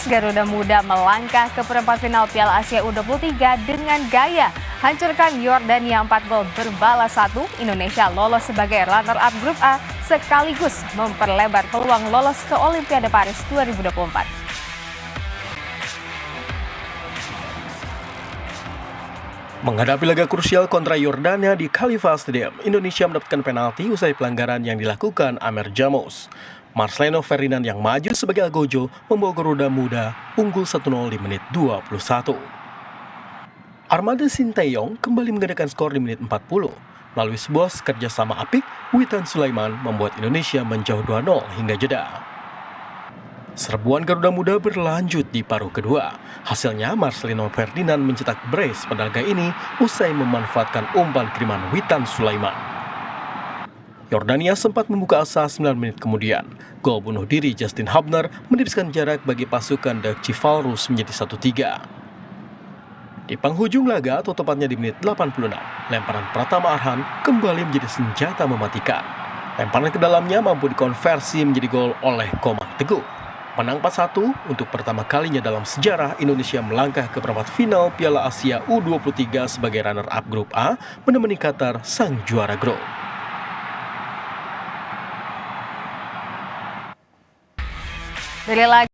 Garuda Muda melangkah ke perempat final Piala Asia U23 dengan gaya hancurkan Yordania 4 gol berbalas 1. Indonesia lolos sebagai runner-up grup A sekaligus memperlebar peluang lolos ke Olimpiade Paris 2024. Menghadapi laga krusial kontra Yordania di Khalifa Stadium, Indonesia mendapatkan penalti usai pelanggaran yang dilakukan Amer Jamos. Marcelino Ferdinand yang maju sebagai Agojo membawa Garuda Muda unggul 1-0 di menit 21. Armada Sinteyong kembali menggandakan skor di menit 40. Melalui sebuah kerjasama apik, Witan Sulaiman membuat Indonesia menjauh 2-0 hingga jeda. Serbuan Garuda Muda berlanjut di paruh kedua. Hasilnya Marcelino Ferdinand mencetak brace pada laga ini usai memanfaatkan umpan kiriman Witan Sulaiman. Yordania sempat membuka asa 9 menit kemudian. Gol bunuh diri Justin Hubner menipiskan jarak bagi pasukan The Chivalrous menjadi 1-3. Di penghujung laga atau tepatnya di menit 86, lemparan Pratama Arhan kembali menjadi senjata mematikan. Lemparan ke dalamnya mampu dikonversi menjadi gol oleh Komang Teguh. Menang 4-1 untuk pertama kalinya dalam sejarah Indonesia melangkah ke perempat final Piala Asia U23 sebagai runner-up grup A menemani Qatar sang juara grup. Dari laga